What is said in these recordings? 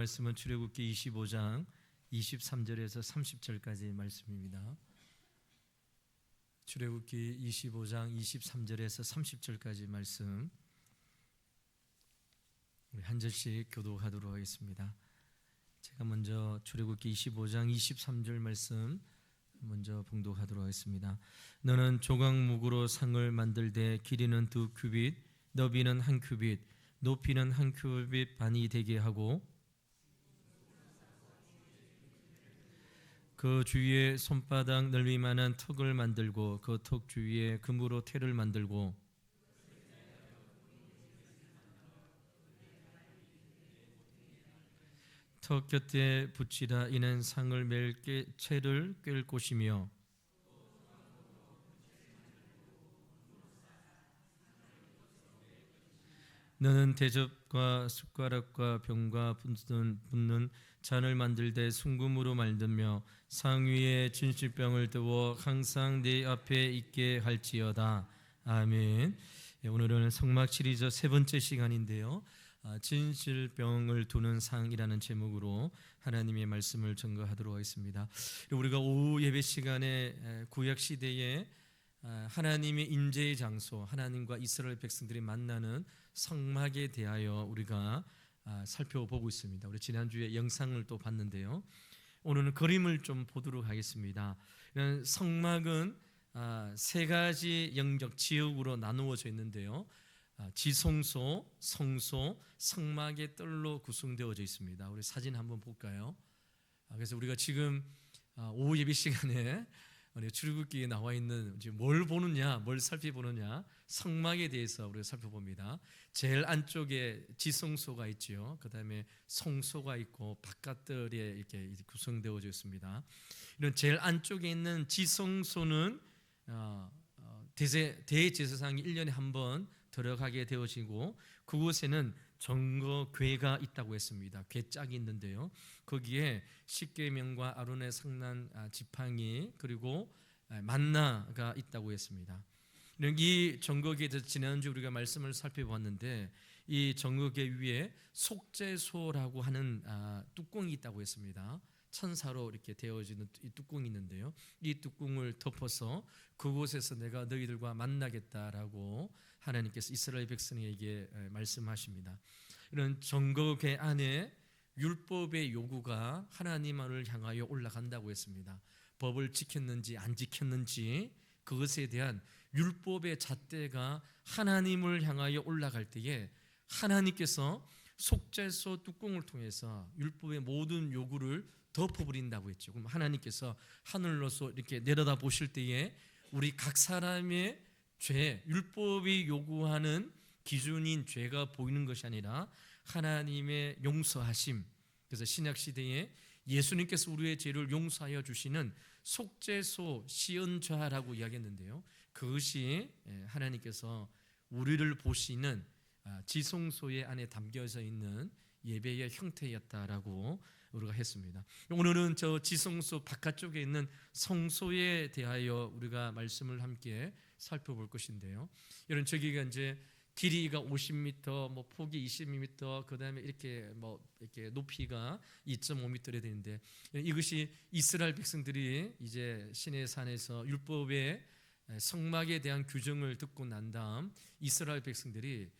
말씀은 출애굽기 25장 23절에서 30절까지 말씀입니다. 출애굽기 25장 23절에서 30절까지 말씀 우리 한 절씩 교독하도록 하겠습니다. 제가 먼저 출애굽기 25장 23절 말씀 먼저 봉독하도록 하겠습니다. 너는 조각목으로 상을 만들되 길이는 2규빗, 너비는 1규빗, 높이는 1규빗 반이 되게 하고 그 주위에 손바닥 넓이만한 턱을 만들고 그 턱 주위에 금으로 태를 만들고 턱 곁에 붙이라. 이는 상을 맬 채를 꿰을 곳이며 너는 대접과 숟가락과 병과 붓는 잔을 만들되 순금으로 만들며 상 위에 진실병을 두어 항상 네 앞에 있게 할지어다. 아멘. 오늘은 성막 시리즈 세 번째 시간인데요, 진실병을 두는 상이라는 제목으로 하나님의 말씀을 전거하도록 하겠습니다. 우리가 오후 예배 시간에 구약 시대에 하나님의 임재의 장소, 하나님과 이스라엘 백성들이 만나는 성막에 대하여 우리가 살펴보고 있습니다. 우리 지난주에 영상을 또 봤는데요, 오늘은 그림을 좀 보도록 하겠습니다. 성막은 세 가지 영적 지역으로 나누어져 있는데요, 지성소, 성소, 성막의 뜰로 구성되어져 있습니다. 우리 사진 한번 볼까요? 그래서 우리가 지금 오후 예배 시간에 출애굽기에 나와 있는 뭘 보느냐, 뭘 살펴보느냐, 성막에 대해서 우리가 살펴봅니다. 제일 안쪽에 지성소가 있지요. 그 다음에 성소가 있고 바깥들에 이렇게 구성되어져 있습니다. 이런 제일 안쪽에 있는 지성소는 대제사장이 1년에 한 번 들어가게 되어지고, 그곳에는 정거궤가 있다고 했습니다. 궤짝이 있는데요, 거기에 십계명과 아론의 상난 지팡이 그리고 만나가 있다고 했습니다. 이 정거궤에 대해서 지난주 우리가 말씀을 살펴봤는데, 이 정거궤 위에 속죄소라고 하는 뚜껑이 있다고 했습니다. 천사로 이렇게 되어지는 이 뚜껑이 있는데요, 이 뚜껑을 덮어서 그곳에서 내가 너희들과 만나겠다라고 하나님께서 이스라엘 백성에게 말씀하십니다. 이런 정거궤 안에 율법의 요구가 하나님을 향하여 올라간다고 했습니다. 법을 지켰는지 안 지켰는지 그것에 대한 율법의 잣대가 하나님을 향하여 올라갈 때에 하나님께서 속죄소 뚜껑을 통해서 율법의 모든 요구를 덮어버린다고 했죠. 그럼 하나님께서 하늘로서 이렇게 내려다 보실 때에 우리 각 사람의 죄, 율법이 요구하는 기준인 죄가 보이는 것이 아니라 하나님의 용서하심, 그래서 신약시대에 예수님께서 우리의 죄를 용서하여 주시는 속죄소 시언좌라고 이야기했는데요, 그것이 하나님께서 우리를 보시는 지성소의 안에 담겨져 있는 예배의 형태였다라고 우리가 했습니다. 오늘은 저 지성소 바깥쪽에 있는 성소에 대하여 우리가 말씀을 함께 살펴볼 것인데요, 이런 저기가 이제 길이가 50m, 폭이 20m, 그 다음에 이렇게 이렇게 높이가 2.5m래 되는데, 이것이 이스라엘 백성들이 이제 시내산에서 율법의 성막에 대한 규정을 듣고 난 다음 이스라엘 백성들이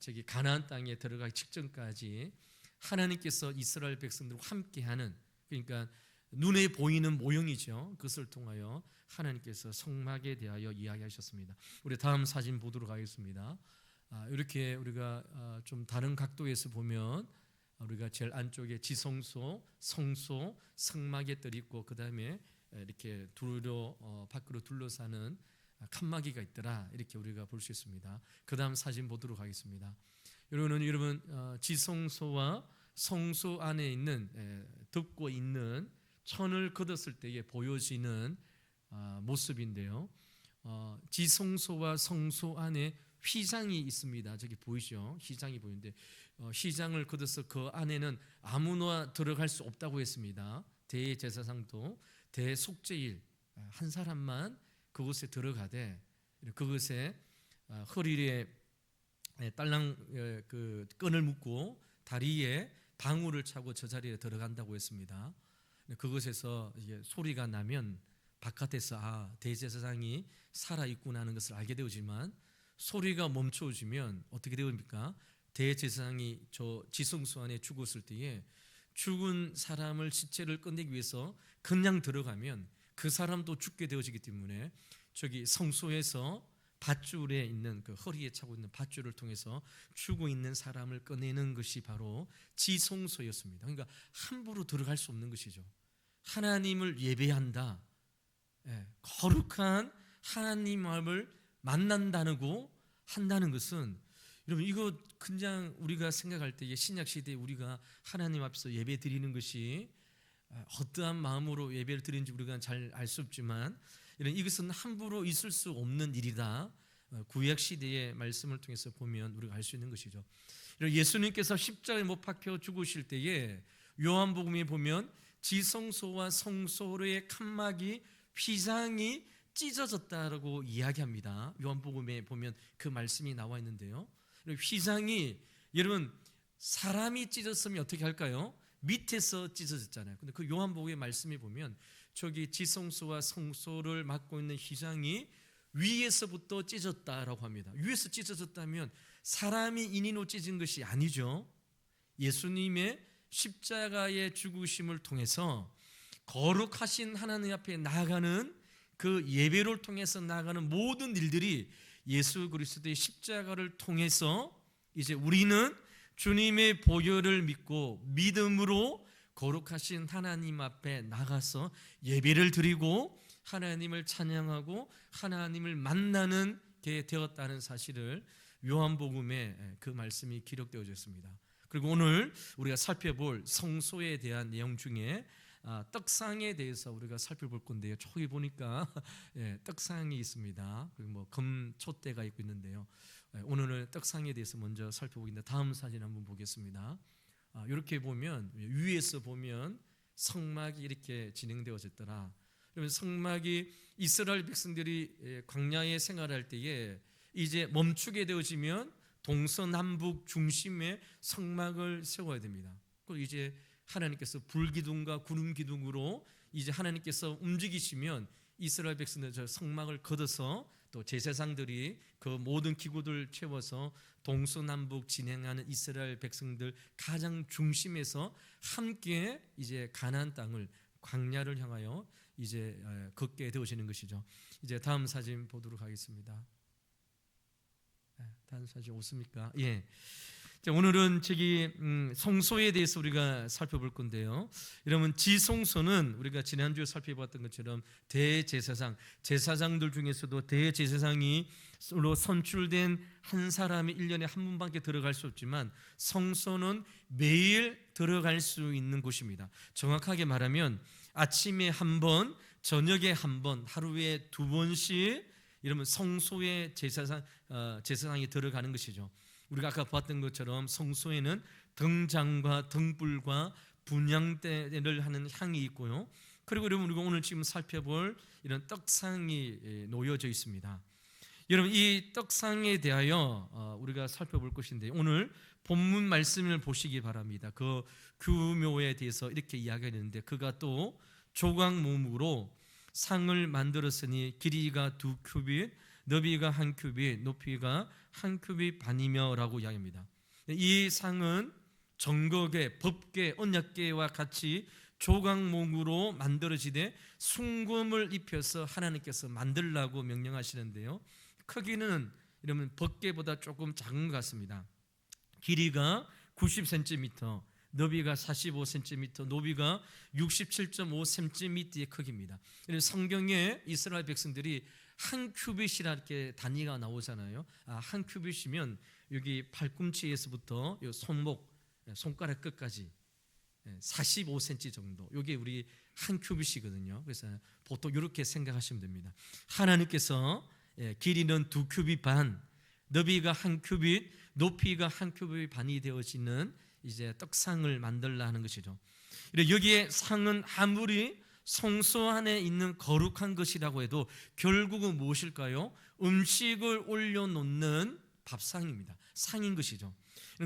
저기 가나안 땅에 들어가기 직전까지 하나님께서 이스라엘 백성들과 함께하는, 그러니까 눈에 보이는 모형이죠. 그것을 통하여 하나님께서 성막에 대하여 이야기하셨습니다. 우리 다음 사진 보도록 하겠습니다. 이렇게 우리가 좀 다른 각도에서 보면 우리가 제일 안쪽에 지성소, 성소, 성막의 뜰이 있고, 그 다음에 이렇게 밖으로 둘러싸는 칸막이가 있더라, 이렇게 우리가 볼 수 있습니다. 그 다음 사진 보도록 하겠습니다. 여러분 지성소와 성소 안에 있는 덮고 있는 천을 걷었을 때에 보여지는 모습인데요, 지성소와 성소 안에 휘장이 있습니다. 저기 보이죠? 휘장이 보이는데, 휘장을 걷어서 그 안에는 아무나 들어갈 수 없다고 했습니다. 대제사장도 대속죄일 한 사람만 그곳에 들어가되, 그것에 허리에 딸랑 그 끈을 묶고 다리에 방울을 차고 저 자리에 들어간다고 했습니다. 그것에서 이게 소리가 나면 바깥에서 대제사장이 살아있구나 하는 것을 알게 되어지만, 소리가 멈춰지면 어떻게 되옵니까? 대제사장이 저 지성소 안에 죽었을 때에 죽은 사람을 시체를 꺼내기 위해서 그냥 들어가면 그 사람도 죽게 되어지기 때문에 저기 성소에서 밧줄에 있는 그 허리에 차고 있는 밧줄을 통해서 죽어 있는 사람을 꺼내는 것이 바로 지성소였습니다. 그러니까 함부로 들어갈 수 없는 것이죠. 하나님을 예배한다, 거룩한 하나님을 만난다고 한다는 것은, 여러분 이거 그냥 우리가 생각할 때에 신약 시대에 우리가 하나님 앞에서 예배 드리는 것이 어떠한 마음으로 예배를 드리는지 우리가 잘 알 수 없지만, 이것은 함부로 있을 수 없는 일이다. 구약 시대의 말씀을 통해서 보면 우리가 알 수 있는 것이죠. 예수님께서 십자가에 못 박혀 죽으실 때에 요한복음에 보면 지성소와 성소의 칸막이 휘장이 찢어졌다라고 이야기합니다. 요한복음에 보면 그 말씀이 나와 있는데요. 휘장이, 여러분 사람이 찢었으면 어떻게 할까요? 밑에서 찢어졌잖아요. 근데 그 요한복음의 말씀에 보면 저기 지성소와 성소를 막고 있는 휘장이 위에서부터 찢어졌다라고 합니다. 위에서 찢어졌다면 사람이 인위로 찢은 것이 아니죠. 예수님의 십자가의 죽으심을 통해서 거룩하신 하나님 앞에 나아가는 그 예배를 통해서 나아가는 모든 일들이 예수 그리스도의 십자가를 통해서 이제 우리는 주님의 보혈을 믿고 믿음으로 거룩하신 하나님 앞에 나가서 예배를 드리고 하나님을 찬양하고 하나님을 만나는 게 되었다는 사실을 요한복음에 그 말씀이 기록되어져 있습니다. 그리고 오늘 우리가 살펴볼 성소에 대한 내용 중에 떡상에 대해서 우리가 살펴볼 건데요. 저기 보니까 떡상이 있습니다. 그리고 뭐 금촛대가 있고 있는데요. 오늘은 떡상에 대해서 먼저 살펴보겠습니다. 다음 사진 한번 보겠습니다. 이렇게 보면 위에서 보면 성막이 이렇게 진행되어졌더라. 그러면 성막이 이스라엘 백성들이 광야에 생활할 때에 이제 멈추게 되어지면 동서남북 중심에 성막을 세워야 됩니다. 그리고 이제 하나님께서 불기둥과 구름기둥으로 이제 하나님께서 움직이시면 이스라엘 백성들 저 성막을 걷어서 또 제사장들이 그 모든 기구들 채워서 동서남북 진행하는 이스라엘 백성들 가장 중심에서 함께 이제 가나안 땅을 광야를 향하여 이제 걷게 되어지는 것이죠. 이제 다음 사진 보도록 하겠습니다. 다음 사진 오십니까? 예. 오늘은 저기 성소에 대해서 우리가 살펴볼 건데요. 여러분 지성소는 우리가 지난주에 살펴봤던 것처럼 대제사장, 제사장들 중에서도 대제사장이로 선출된 한 사람이 1년에 한 번밖에 들어갈 수 없지만 성소는 매일 들어갈 수 있는 곳입니다. 정확하게 말하면 아침에 한 번, 저녁에 한 번, 하루에 2번씩 이러면 성소에 제사장이 들어가는 것이죠. 우리가 아까 봤던 것처럼 성소에는 등잔과 등불과 분향대를 하는 향이 있고요. 그리고 여러분 우리가 오늘 지금 살펴볼 이런 떡상이 놓여져 있습니다. 여러분 이 떡상에 대하여 우리가 살펴볼 것인데 오늘 본문 말씀을 보시기 바랍니다. 그 규모에 대해서 이렇게 이야기하는데 그가 또 조각목으로 상을 만들었으니 길이가 2규빗, 너비가 1규빗, 높이가 1규빗 반이며 라고 이야기합니다. 이 상은 정거계, 법계, 언약계와 같이 조각목으로 만들어지되 순금을 입혀서 하나님께서 만들라고 명령하시는데요. 크기는 이러면 법계보다 조금 작은 것 같습니다. 길이가 90cm, 너비가 45cm, 높이가 67.5cm의 크기입니다. 성경에 이스라엘 백성들이 한 큐빗이라 이렇게 단위가 나오잖아요. 한 큐빗이면 여기 발꿈치에서부터 손가락 끝까지 45cm 정도. 이게 우리 한 큐빗이거든요. 그래서 보통 이렇게 생각하시면 됩니다. 하나님께서 길이는 2큐빗 반, 너비가 1큐빗, 높이가 1큐빗 반이 되어지는 이제 떡상을 만들라 하는 것이죠. 여기에 상은 아무리 성소 안에 있는 거룩한 것이라고 해도 결국은 무엇일까요? 음식을 올려놓는 밥상입니다. 상인 것이죠.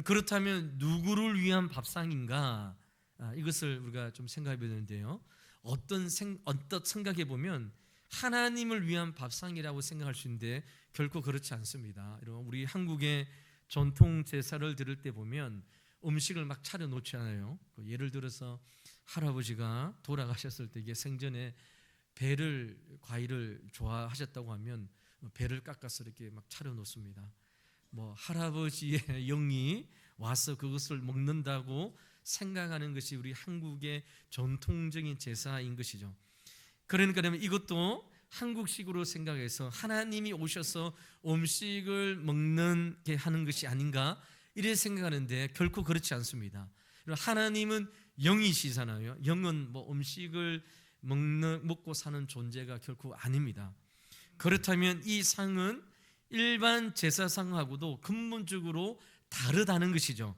그렇다면 누구를 위한 밥상인가? 이것을 우리가 좀 생각해 보야 되는데요. 언뜻 생각해 보면 하나님을 위한 밥상이라고 생각할 수 있는데 결코 그렇지 않습니다. 여러분, 우리 한국의 전통 제사를 드릴 때 보면 음식을 막 차려 놓지 않아요. 예를 들어서 할아버지가 돌아가셨을 때 이게 생전에 배를, 과일을 좋아하셨다고 하면 배를 깎아서 이렇게 막 차려 놓습니다. 뭐 할아버지의 영이 와서 그것을 먹는다고 생각하는 것이 우리 한국의 전통적인 제사인 것이죠. 그러니까 이것도 한국식으로 생각해서 하나님이 오셔서 음식을 먹게 하는 것이 아닌가 이렇게 생각하는데 결코 그렇지 않습니다. 하나님은 영이시잖아요. 영은 뭐 음식을 먹고 사는 존재가 결코 아닙니다. 그렇다면 이 상은 일반 제사상하고도 근본적으로 다르다는 것이죠.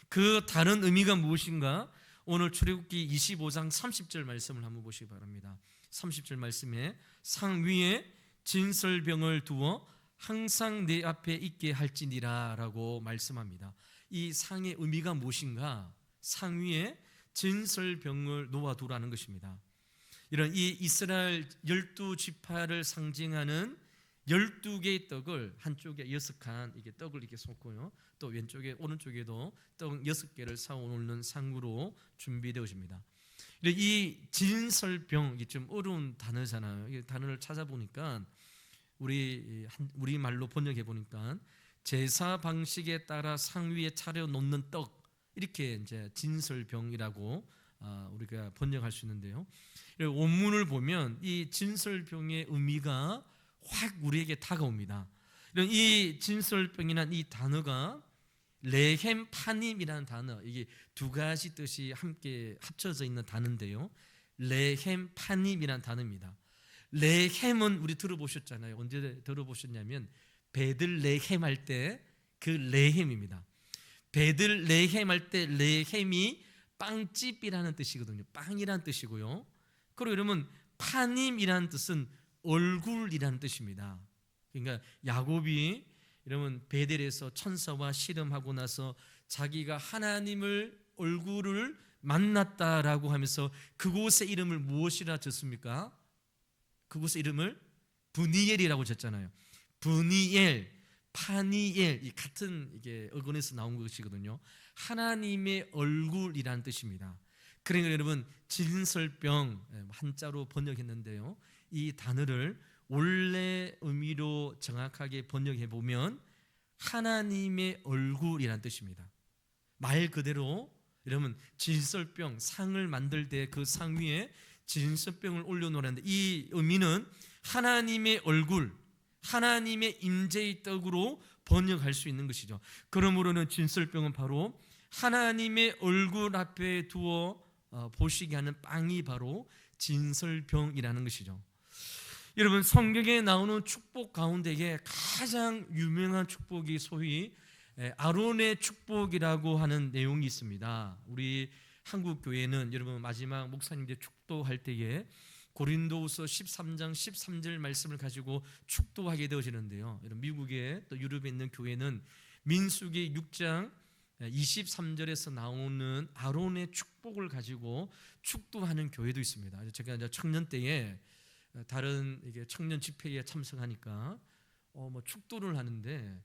그 다른 의미가 무엇인가? 오늘 출애굽기 25장 30절 말씀을 한번 보시기 바랍니다. 30절 말씀에 상 위에 진설병을 두어 항상 내 앞에 있게 할지니라 라고 말씀합니다. 이 상의 의미가 무엇인가? 상 위에 진설병을 놓아두라는 것입니다. 이런 이 이스라엘 12지파를 상징하는 12개의 떡을 한쪽에 6칸 이게 떡을 이렇게 쏟고요. 또 왼쪽에 오른쪽에도 떡 6개를 쌓아놓는 상으로 준비되어집니다. 이 진설병, 이게 좀 어려운 단어잖아요. 이 단어를 찾아보니까 우리 말로 번역해 보니까 제사 방식에 따라 상 위에 차려 놓는 떡, 이렇게 이제 진설병이라고 우리가 번역할 수 있는데요. 원문을 보면 이 진설병의 의미가 확 우리에게 다가옵니다. 이 진설병이라는 이 단어가 레헴 파님이라는 단어, 이게 두 가지 뜻이 함께 합쳐져 있는 단어인데요. 레헴 파님이라는 단어입니다. 레헴은 우리 들어보셨잖아요. 언제 들어보셨냐면 베들레헴 할 때 그 레헴입니다. 베들레헴 할 때 레헴이 빵집이라는 뜻이거든요. 빵이라는 뜻이고요. 그리고 여러분 파님이라는 뜻은 얼굴이라는 뜻입니다. 그러니까 야곱이 여러분 베델에서 천사와 씨름하고 나서 자기가 하나님을 얼굴을 만났다라고 하면서 그곳의 이름을 무엇이라 졌습니까? 그곳의 이름을 브니엘이라고 졌잖아요. 브니엘, 파니엘, 이 같은 이게 어근에서 나온 것이거든요. 하나님의 얼굴이라는 뜻입니다. 그러니까 여러분 진설병 한자로 번역했는데요. 이 단어를 원래 의미로 정확하게 번역해 보면 하나님의 얼굴이라는 뜻입니다. 말 그대로 여러분 진설병 상을 만들 때 그 상 위에 진설병을 올려놓았는데 이 의미는 하나님의 얼굴, 하나님의 임재의 떡으로 번역할 수 있는 것이죠. 그러므로는 진설병은 바로 하나님의 얼굴 앞에 두어 보시게 하는 빵이 바로 진설병이라는 것이죠. 여러분 성경에 나오는 축복 가운데에 가장 유명한 축복이 소위 아론의 축복이라고 하는 내용이 있습니다. 우리 한국 교회는 여러분 마지막 목사님들 축도할 때에 고린도후서 13장 13절 말씀을 가지고 축도하게 되어지는데요. 미국에 또 유럽에 있는 교회는 민수기 6장 23절에서 나오는 아론의 축복을 가지고 축도하는 교회도 있습니다. 제가 이제 청년 때에 다른 이게 청년 집회에 참석하니까 축도를 하는데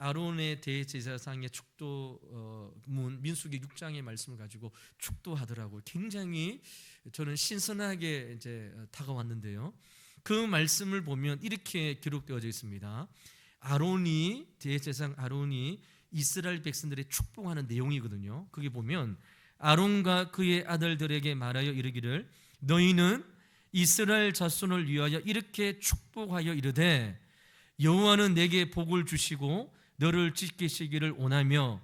아론의 대제사장의 축도문 민수기 6장의 말씀을 가지고 축도하더라고요. 굉장히 저는 신선하게 이제 다가왔는데요. 그 말씀을 보면 이렇게 기록되어져 있습니다. 대제사장 아론이 이스라엘 백성들의 축복하는 내용이거든요. 거기 보면 아론과 그의 아들들에게 말하여 이르기를 너희는 이스라엘 자손을 위하여 이렇게 축복하여 이르되 여호와는 내게 복을 주시고 너를 지키시기를 원하며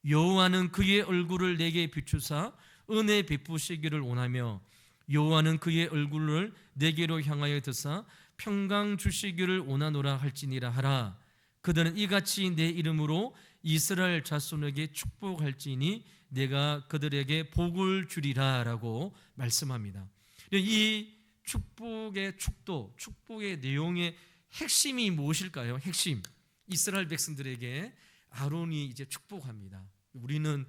여호와는 그의 얼굴을 내게 비추사 은혜 베푸시기를 원하며 여호와는 그의 얼굴을 내게로 향하여 드사 평강 주시기를 원하노라 할지니라 하라. 그들은 이같이 내 이름으로 이스라엘 자손에게 축복할지니 내가 그들에게 복을 주리라 라고 말씀합니다. 이 축복의 축복의 내용의 핵심이 무엇일까요? 핵심, 이스라엘 백성들에게 아론이 이제 축복합니다. 우리는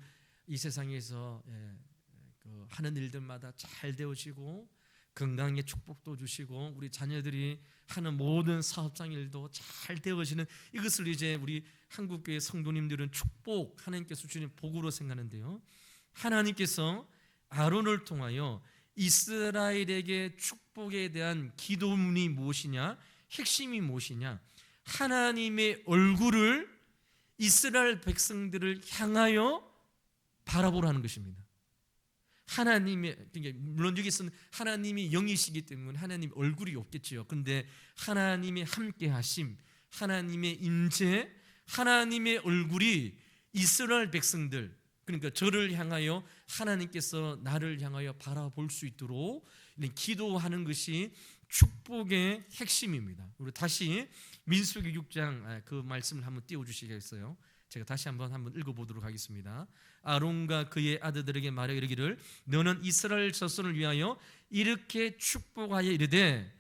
이 세상에서 하는 일들마다 잘 되어지고 건강의 축복도 주시고 우리 자녀들이 하는 모든 사업장 일도 잘 되어지는 이것을 이제 우리 한국교회 성도님들은 축복, 하나님께서 주신 복으로 생각하는데요, 하나님께서 아론을 통하여 이스라엘에게 축복에 대한 기도문이 무엇이냐, 핵심이 무엇이냐, 하나님의 얼굴을 이스라엘 백성들을 향하여 바라보라는 것입니다. 하나님의, 물론 여기서는 하나님이 영이시기 때문에 하나님 얼굴이 없겠지요. 그런데 하나님의 함께하심, 하나님의 임재, 하나님의 얼굴이 이스라엘 백성들, 그러니까 저를 향하여 하나님께서 나를 향하여 바라볼 수 있도록 기도하는 것이 축복의 핵심입니다. 우리 다시 민수기 6장 그 말씀을 한번 띄워주시겠어요? 제가 다시 한번 읽어보도록 하겠습니다. 아론과 그의 아들들에게 말하여 이르기를 너는 이스라엘 자손을 위하여 이렇게 축복하여 이르되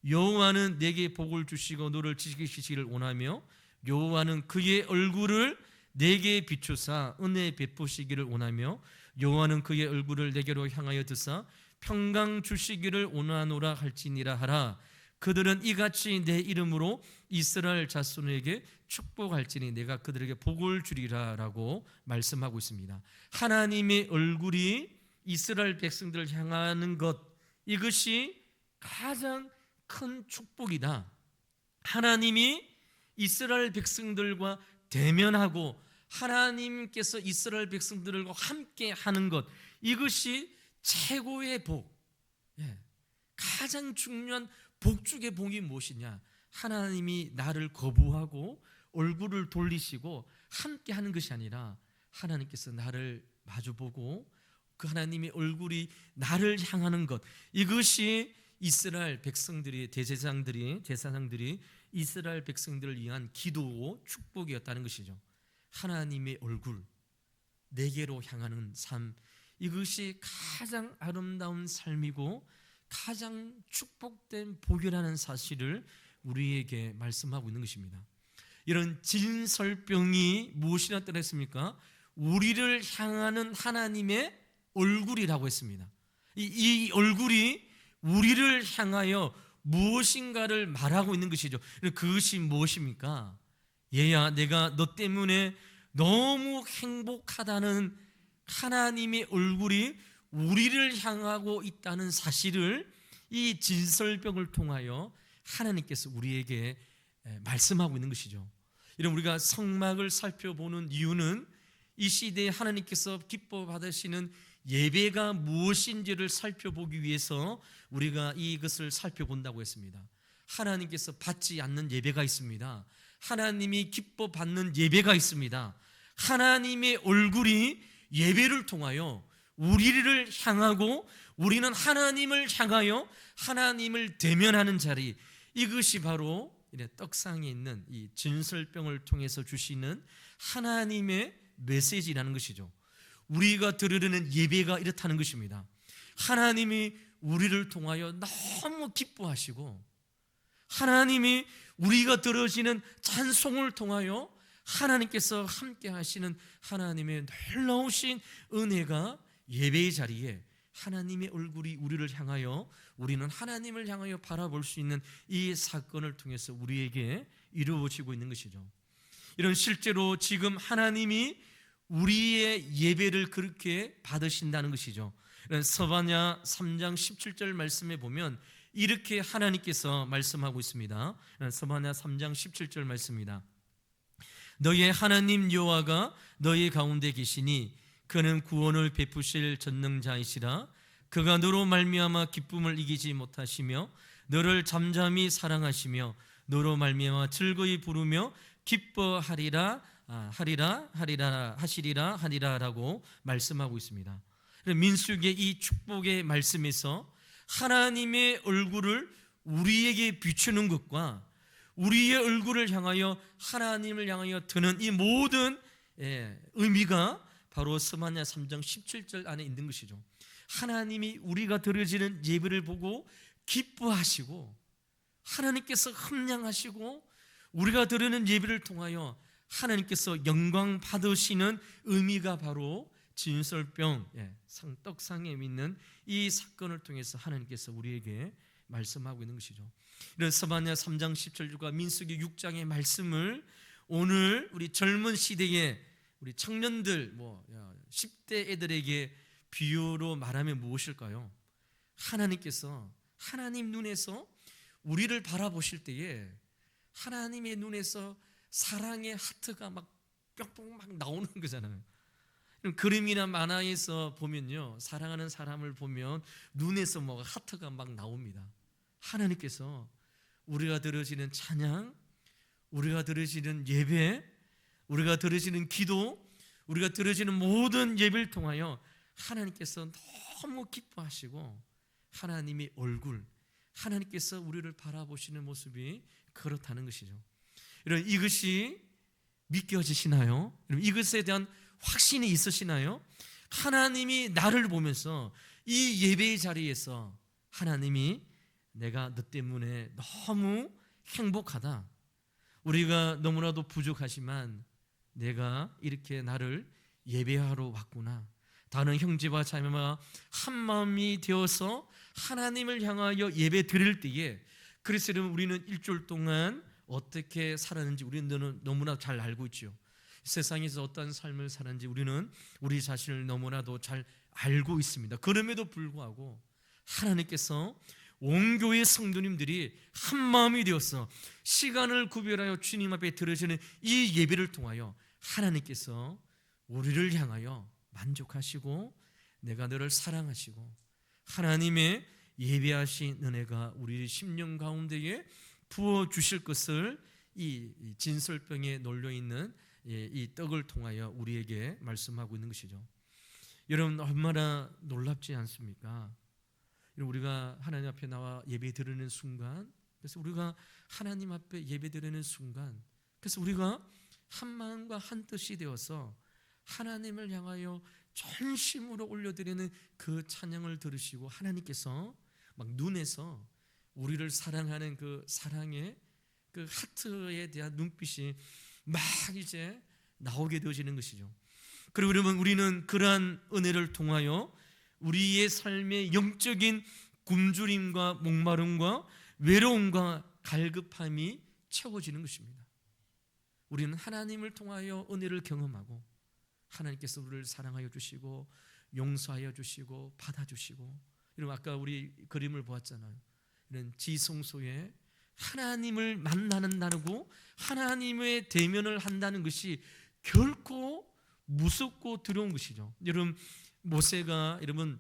여호와는 내게 복을 주시고 너를 지키시기를 원하며 여호와는 그의 얼굴을 내게 비추사 은혜 베푸시기를 원하며 여호와는 그의 얼굴을 내게로 향하여 드사 평강 주시기를 원하노라 할지니라 하라. 그들은 이같이 내 이름으로 이스라엘 자손에게 축복할지니 내가 그들에게 복을 주리라 라고 말씀하고 있습니다. 하나님의 얼굴이 이스라엘 백성들을 향하는 것, 이것이 가장 큰 축복이다. 하나님이 이스라엘 백성들과 대면하고 하나님께서 이스라엘 백성들과 함께 하는 것, 이것이 최고의 복, 가장 중요한 복중의 복이 무엇이냐? 하나님이 나를 거부하고 얼굴을 돌리시고 함께 하는 것이 아니라 하나님께서 나를 마주보고 그 하나님의 얼굴이 나를 향하는 것, 이것이 이스라엘 백성들이, 제사장들이 이스라엘 백성들을 위한 기도고 축복이었다는 것이죠. 하나님의 얼굴, 내게로 향하는 삶, 이것이 가장 아름다운 삶이고 가장 축복된 복이라는 사실을 우리에게 말씀하고 있는 것입니다. 이런 진설병이 무엇이나 따랐습니까? 우리를 향하는 하나님의 얼굴이라고 했습니다. 이 얼굴이 우리를 향하여 무엇인가를 말하고 있는 것이죠. 그것이 무엇입니까? 얘야, 내가 너 때문에 너무 행복하다는 하나님의 얼굴이 우리를 향하고 있다는 사실을 이 진설병을 통하여 하나님께서 우리에게 말씀하고 있는 것이죠. 이런 우리가 성막을 살펴보는 이유는 이 시대에 하나님께서 기뻐 받으시는 예배가 무엇인지를 살펴보기 위해서 우리가 이것을 살펴본다고 했습니다. 하나님께서 받지 않는 예배가 있습니다. 하나님이 기뻐 받는 예배가 있습니다. 하나님의 얼굴이 예배를 통하여 우리를 향하고 우리는 하나님을 향하여 하나님을 대면하는 자리, 이것이 바로 떡상에 있는 이 진설병을 통해서 주시는 하나님의 메시지라는 것이죠. 우리가 들으려는 예배가 이렇다는 것입니다. 하나님이 우리를 통하여 너무 기뻐하시고 하나님이 우리가 들어지는 찬송을 통하여 하나님께서 함께 하시는 하나님의 놀라우신 은혜가 예배의 자리에 하나님의 얼굴이 우리를 향하여 우리는 하나님을 향하여 바라볼 수 있는 이 사건을 통해서 우리에게 이루어지고 있는 것이죠. 이런 실제로 지금 하나님이 우리의 예배를 그렇게 받으신다는 것이죠. 서바냐 3장 17절 말씀에 보면 이렇게 하나님께서 말씀하고 있습니다. 서바냐 3장 17절 말씀입니다. 너의 하나님 여호와가 너희 가운데 계시니 그는 구원을 베푸실 전능자이시라. 그가 너로 말미암아 기쁨을 이기지 못하시며 너를 잠잠히 사랑하시며 너로 말미암아 즐거이 부르며 기뻐하리라 하시리라라고 말씀하고 있습니다. 민수기의 이 축복의 말씀에서 하나님의 얼굴을 우리에게 비추는 것과 우리의 얼굴을 향하여 하나님을 향하여 드는 이 모든 의미가 바로 서바냐 3장 17절 안에 있는 것이죠. 하나님이 우리가 드려지는 예배를 보고 기뻐하시고 하나님께서 함량하시고 우리가 드리는 예배를 통하여 하나님께서 영광 받으시는 의미가 바로 진설병 떡상에 있는 이 사건을 통해서 하나님께서 우리에게 말씀하고 있는 것이죠. 이런 스바냐 3장 17절과 민수기 6장의 말씀을 오늘 우리 젊은 시대에 우리 청년들 10대 애들에게 비유로 말하면 무엇일까요? 하나님께서 하나님 눈에서 우리를 바라보실 때에 하나님의 눈에서 사랑의 하트가 막 뿅뿅 막 나오는 거잖아요. 그림이나 만화에서 보면요, 사랑하는 사람을 보면 눈에서 하트가 막 나옵니다. 하나님께서 우리가 드려지는 찬양, 우리가 드려지는 예배, 우리가 드려지는 기도, 우리가 드려지는 모든 예배를 통하여 하나님께서 너무 기뻐하시고 하나님의 얼굴, 하나님께서 우리를 바라보시는 모습이 그렇다는 것이죠. 여러분, 이것이 믿겨지시나요? 여러분, 이것에 대한 확신이 있으시나요? 하나님이 나를 보면서 이 예배의 자리에서 하나님이 내가 너 때문에 너무 행복하다, 우리가 너무나도 부족하지만 내가 이렇게 나를 예배하러 왔구나, 다른 형제와 자매와 한 마음이 되어서 하나님을 향하여 예배 드릴 때에, 그래서 우리는 일주일 동안 어떻게 살았는지 우리는 너무나 잘 알고 있죠. 세상에서 어떤 삶을 사는지 우리는 우리 자신을 너무나도 잘 알고 있습니다. 그럼에도 불구하고 하나님께서 온 교회 성도님들이 한 마음이 되어서 시간을 구별하여 주님 앞에 드려지는 이 예배를 통하여 하나님께서 우리를 향하여 만족하시고 내가 너를 사랑하시고 하나님의 예배하신 은혜가 우리 심령 가운데에 부어주실 것을 이 진설병에 놀려있는 이 떡을 통하여 우리에게 말씀하고 있는 것이죠. 여러분, 얼마나 놀랍지 않습니까? 우리가 하나님 앞에 나와 예배 드리는 순간, 그래서 우리가 하나님 앞에 예배 드리는 순간, 그래서 우리가 한 마음과 한 뜻이 되어서 하나님을 향하여 전심으로 올려드리는 그 찬양을 들으시고 하나님께서 막 눈에서 우리를 사랑하는 그 사랑의 그 하트에 대한 눈빛이 막 이제 나오게 되어지는 것이죠. 그리고 여러분, 우리는 그러한 은혜를 통하여 우리의 삶의 영적인 굶주림과 목마름과 외로움과 갈급함이 채워지는 것입니다. 우리는 하나님을 통하여 은혜를 경험하고 하나님께서 우리를 사랑하여 주시고 용서하여 주시고 받아주시고, 여러분 아까 우리 그림을 보았잖아요. 이런 지성소에 하나님을 만나는다고 하나님의 대면을 한다는 것이 결코 무섭고 두려운 것이죠. 여러분, 모세가 여러분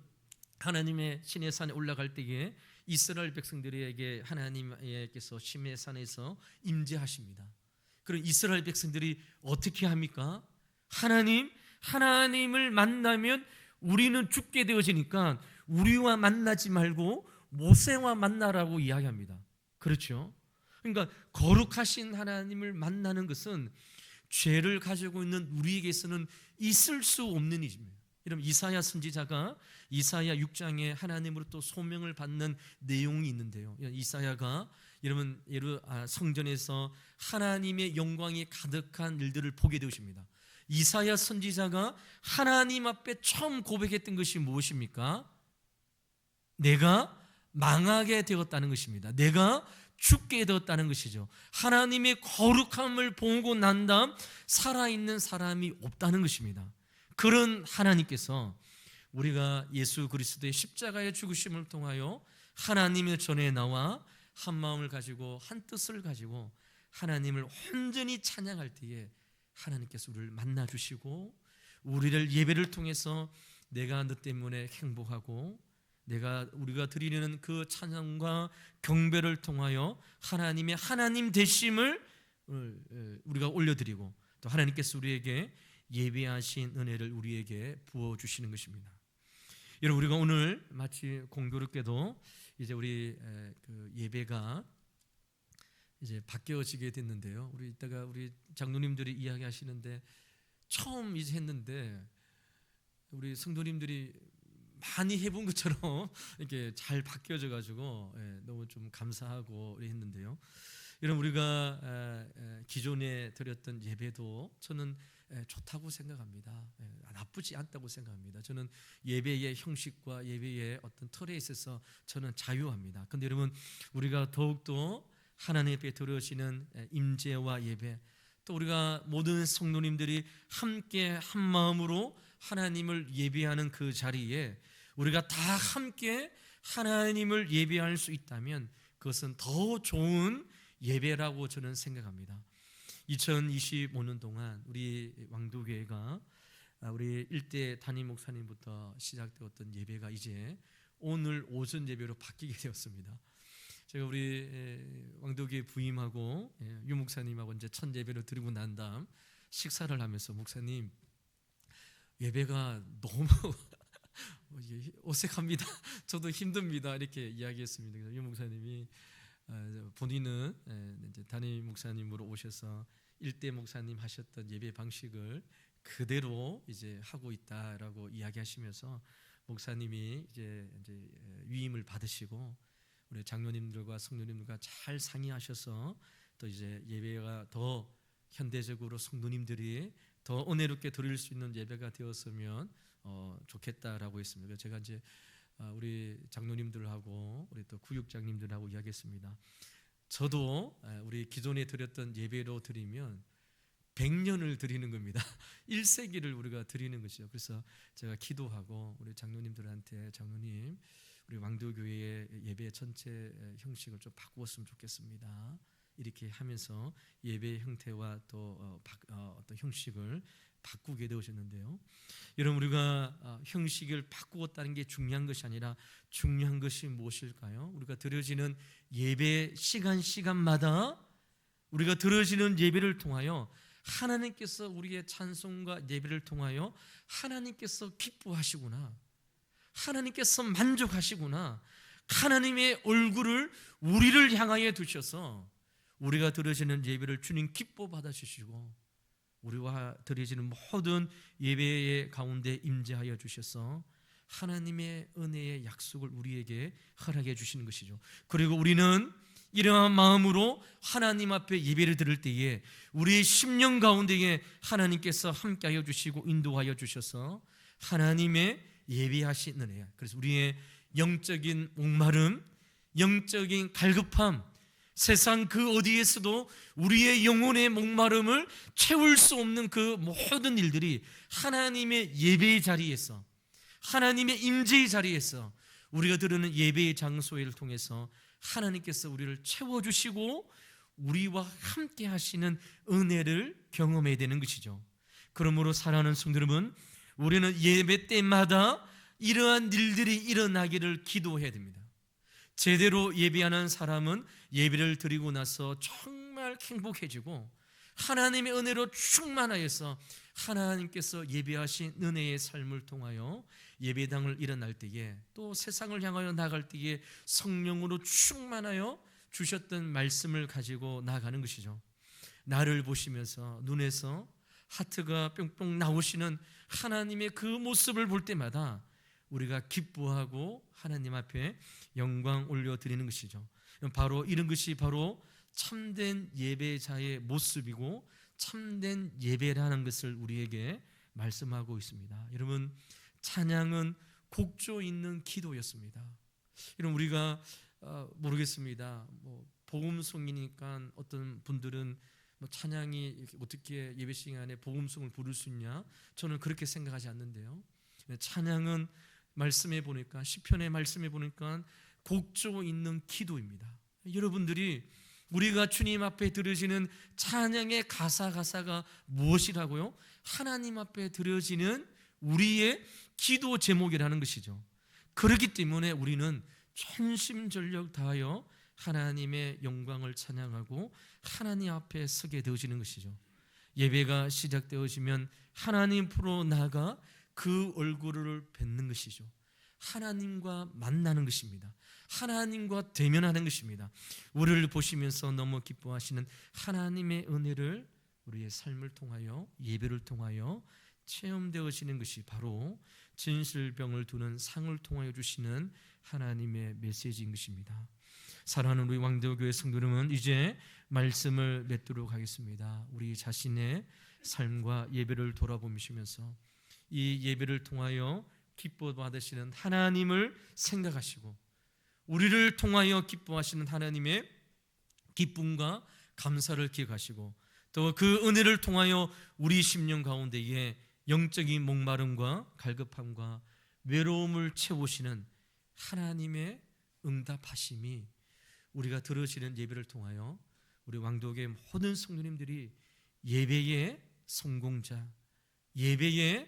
하나님의 시내 산에 올라갈 때에 이스라엘 백성들에게 하나님께서 시내 산에서 임재하십니다. 그럼 이스라엘 백성들이 어떻게 합니까? 하나님을 만나면 우리는 죽게 되어지니까 우리와 만나지 말고 모세와 만나라고 이야기합니다. 그렇죠? 그러니까 거룩하신 하나님을 만나는 것은 죄를 가지고 있는 우리에게서는 있을 수 없는 일입니다. 여러분, 이사야 선지자가 이사야 6장에 하나님으로부터 소명을 받는 내용이 있는데요. 이사야가 여러분 성전에서 하나님의 영광이 가득한 일들을 보게 되십니다. 이사야 선지자가 하나님 앞에 처음 고백했던 것이 무엇입니까? 내가 망하게 되었다는 것입니다. 내가 죽게 되었다는 것이죠. 하나님의 거룩함을 보고 난 다음 살아있는 사람이 없다는 것입니다. 그런 하나님께서 우리가 예수 그리스도의 십자가의 죽으심을 통하여 하나님의 전에 나와 한 마음을 가지고 한 뜻을 가지고 하나님을 온전히 찬양할 때에 하나님께서 우리를 만나주시고 우리를 예배를 통해서 내가 너 때문에 행복하고 우리가 드리는 그 찬양과 경배를 통하여 하나님의 하나님 되심을 우리가 올려드리고 또 하나님께서 우리에게 예배하신 은혜를 우리에게 부어주시는 것입니다. 여러분, 우리가 오늘 마치 공교롭게도 이제 우리 그 예배가 이제 바뀌어지게 됐는데요. 이따가 우리 장로님들이 이야기하시는데 처음 이제 했는데 우리 성도님들이 많이 해본 것처럼 이렇게 잘 바뀌어져 가지고 너무 좀 감사하고 했는데요. 여러분 우리가 기존에 드렸던 예배도 저는 좋다고 생각합니다. 나쁘지 않다고 생각합니다. 저는 예배의 형식과 예배의 어떤 틀에 있어서 저는 자유합니다. 그런데 여러분 우리가 더욱더 하나님 앞에 드려지는 임재와 예배, 또 우리가 모든 성도님들이 함께 한 마음으로 하나님을 예배하는 그 자리에 우리가 다 함께 하나님을 예배할 수 있다면 그것은 더 좋은 예배라고 저는 생각합니다. 2025년 동안 우리 왕도교회가 우리 일대 담임 목사님부터 시작되었던 예배가 이제 오늘 오전 예배로 바뀌게 되었습니다. 제가 우리 왕도교회 부임하고 유 목사님하고 이제 첫 예배를 드리고 난 다음 식사를 하면서 목사님 예배가 너무 어색합니다. 저도 힘듭니다. 이렇게 이야기했습니다. 그래서 유 목사님이 본인은 이제 담임 목사님으로 오셔서 일대 목사님 하셨던 예배 방식을 그대로 이제 하고 있다라고 이야기하시면서 목사님이 이제 위임을 받으시고 우리 장로님들과 성도님들과 잘 상의하셔서 또 이제 예배가 더 현대적으로 성도님들이 더 은혜롭게 드릴 수 있는 예배가 되었으면 좋겠다라고 했습니다. 그래서 제가 이제 우리 장로님들하고 우리 또 구육장님들하고 이야기했습니다. 저도 우리 기존에 드렸던 예배로 드리면 100년을 드리는 겁니다. 1세기를 우리가 드리는 것이죠. 그래서 제가 기도하고 우리 장로님들한테 장로님 우리 왕도교회의 예배 전체 형식을 좀 바꾸었으면 좋겠습니다. 이렇게 하면서 예배 형태와 또 어떤 형식을 바꾸게 되셨는데요. 여러분 우리가 형식을 바꾸었다는 게 중요한 것이 아니라 중요한 것이 무엇일까요? 우리가 드려지는 예배 시간마다 우리가 드려지는 예배를 통하여 하나님께서 우리의 찬송과 예배를 통하여 하나님께서 기뻐하시구나, 하나님께서 만족하시구나, 하나님의 얼굴을 우리를 향하여 두셔서 우리가 드려지는 예배를 주님 기뻐 받아주시고 우리와 드려지는 모든 예배의 가운데 임재하여 주셔서 하나님의 은혜의 약속을 우리에게 허락해 주시는 것이죠. 그리고 우리는 이러한 마음으로 하나님 앞에 예배를 드릴 때에 우리의 심령 가운데에 하나님께서 함께하여 주시고 인도하여 주셔서 하나님의 예배하신 은혜야. 그래서 우리의 영적인 목마름, 영적인 갈급함, 세상 그 어디에서도 우리의 영혼의 목마름을 채울 수 없는 그 모든 일들이 하나님의 예배의 자리에서, 하나님의 임재의 자리에서 우리가 드리는 예배의 장소를 통해서 하나님께서 우리를 채워주시고 우리와 함께 하시는 은혜를 경험해야 되는 것이죠. 그러므로 사랑하는 성도 여러분, 우리는 예배 때마다 이러한 일들이 일어나기를 기도해야 됩니다. 제대로 예배하는 사람은 예배를 드리고 나서 정말 행복해지고 하나님의 은혜로 충만하여서 하나님께서 예배하신 은혜의 삶을 통하여 예배당을 일어날 때에 또 세상을 향하여 나갈 때에 성령으로 충만하여 주셨던 말씀을 가지고 나가는 것이죠. 나를 보시면서 눈에서 하트가 뿅뿅 나오시는 하나님의 그 모습을 볼 때마다 우리가 기뻐하고 하나님 앞에 영광 올려드리는 것이죠. 바로 이런 것이 바로 참된 예배자의 모습이고 참된 예배라는 것을 우리에게 말씀하고 있습니다. 여러분, 찬양은 곡조 있는 기도였습니다. 여러분, 우리가 모르겠습니다. 복음송이니까 어떤 분들은 찬양이 어떻게 예배 시간에 복음송을 부를 수 있냐? 저는 그렇게 생각하지 않는데요. 찬양은 말씀해 보니까, 시편의 말씀해 보니까 곡조 있는 기도입니다. 여러분들이 우리가 주님 앞에 드려지는 찬양의 가사가 무엇이라고요? 하나님 앞에 드려지는 우리의 기도 제목이라는 것이죠. 그렇기 때문에 우리는 전심전력 다하여 하나님의 영광을 찬양하고 하나님 앞에 서게 되어지는 것이죠. 예배가 시작되어지면 하나님 앞으로 나아가 그 얼굴을 뵙는 것이죠. 하나님과 만나는 것입니다. 하나님과 대면하는 것입니다. 우리를 보시면서 너무 기뻐하시는 하나님의 은혜를 우리의 삶을 통하여, 예배를 통하여 체험되어지는 것이 바로 진실병을 두는 상을 통하여 주시는 하나님의 메시지인 것입니다. 사랑하는 우리 왕대교회 성도 여러분, 이제 말씀을 맺도록 하겠습니다. 우리 자신의 삶과 예배를 돌아보시면서 이 예배를 통하여 기뻐 받으시는 하나님을 생각하시고 우리를 통하여 기뻐하시는 하나님의 기쁨과 감사를 기억하시고 또 그 은혜를 통하여 우리 심령 가운데에 영적인 목마름과 갈급함과 외로움을 채우시는 하나님의 응답하심이 우리가 들으시는 예배를 통하여 우리 왕도교회 모든 성도님들이 예배의 성공자, 예배의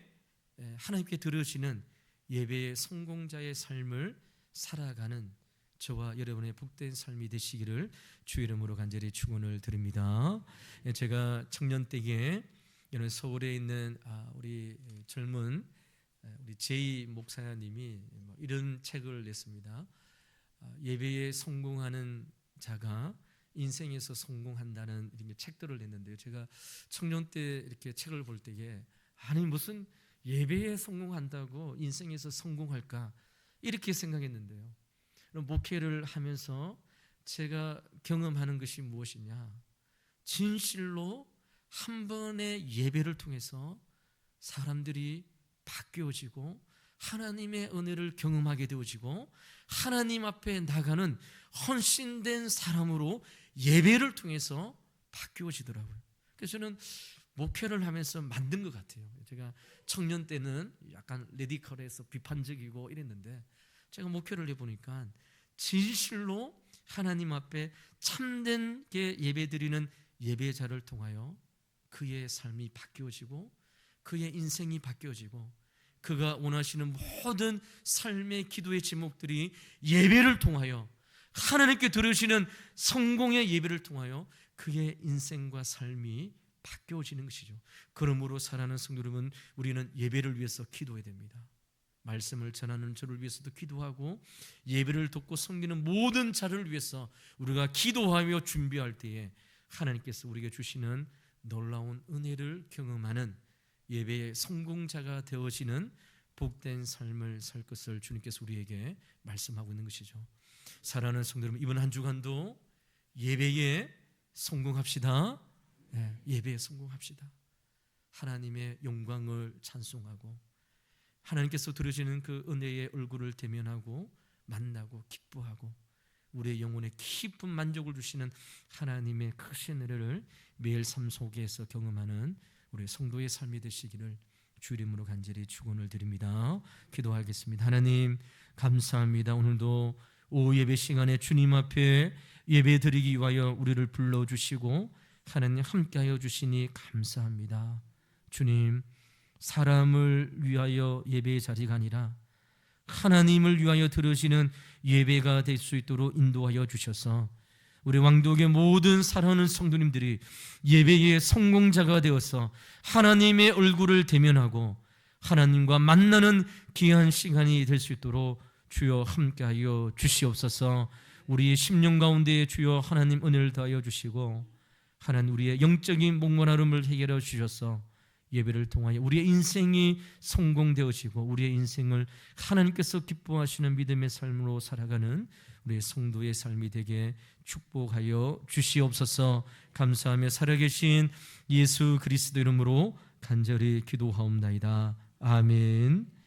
하나님께 들으시는 예배의 성공자의 삶을 살아가는 저와 여러분의 복된 삶이 되시기를 주의 이름으로 간절히 축원을 드립니다. 제가 청년 때에 서울에 있는 우리 젊은 우리 제이 목사님이 이런 책을 냈습니다. 예배에 성공하는 자가 인생에서 성공한다는 이런 책들을 냈는데요. 제가 청년 때 이렇게 책을 볼 때에 아니 무슨 예배에 성공한다고 인생에서 성공할까 이렇게 생각했는데요. 목회를 하면서 제가 경험하는 것이 무엇이냐? 진실로 한 번의 예배를 통해서 사람들이 바뀌어지고 하나님의 은혜를 경험하게 되어지고 하나님 앞에 나가는 헌신된 사람으로 예배를 통해서 바뀌어지더라고요. 그래서 저는 목회를 하면서 만든 것 같아요. 제가 청년 때는 약간 레디컬해서 비판적이고 이랬는데 제가 목회를 해보니까 진실로 하나님 앞에 참된 게 예배드리는 예배자를 통하여 그의 삶이 바뀌어지고 그의 인생이 바뀌어지고 그가 원하시는 모든 삶의 기도의 제목들이 예배를 통하여 하나님께 들으시는 성공의 예배를 통하여 그의 인생과 삶이 바뀌어지는 것이죠. 그러므로 사랑하는 성도 여러분, 우리는 예배를 위해서 기도해야 됩니다. 말씀을 전하는 저를 위해서도 기도하고 예배를 돕고 섬기는 모든 자를 위해서 우리가 기도하며 준비할 때에 하나님께서 우리에게 주시는 놀라운 은혜를 경험하는 예배의 성공자가 되어지는 복된 삶을 살 것을 주님께서 우리에게 말씀하고 있는 것이죠. 사랑하는 성도 여러분, 이번 한 주간도 예배에 성공합시다. 예배에 성공합시다. 하나님의 영광을 찬송하고 하나님께서 들으시는 그 은혜의 얼굴을 대면하고 만나고 기뻐하고 우리의 영혼에 깊은 만족을 주시는 하나님의 크신 은혜를 매일 삶 속에서 경험하는 우리 성도의 삶이 되시기를 주 이름으로 간절히 축원을 드립니다. 기도하겠습니다. 하나님 감사합니다. 오늘도 오후 예배 시간에 주님 앞에 예배 드리기 위하여 우리를 불러주시고 하나님 함께하여 주시니 감사합니다. 주님, 사람을 위하여 예배의 자리가 아니라 하나님을 위하여 들으시는 예배가 될 수 있도록 인도하여 주셔서 우리 왕독의 모든 사랑하는 성도님들이 예배의 성공자가 되어서 하나님의 얼굴을 대면하고 하나님과 만나는 귀한 시간이 될 수 있도록 주여 함께하여 주시옵소서. 우리의 심령 가운데 주여 하나님 은혜를 더하여 주시고 하나님 우리의 영적인 목마름을 해결해 주셔서 예배를 통하여 우리의 인생이 성공되어지고 우리의 인생을 하나님께서 기뻐하시는 믿음의 삶으로 살아가는 우리의 성도의 삶이 되게 축복하여 주시옵소서. 감사하며 살아계신 예수 그리스도 이름으로 간절히 기도하옵나이다. 아멘.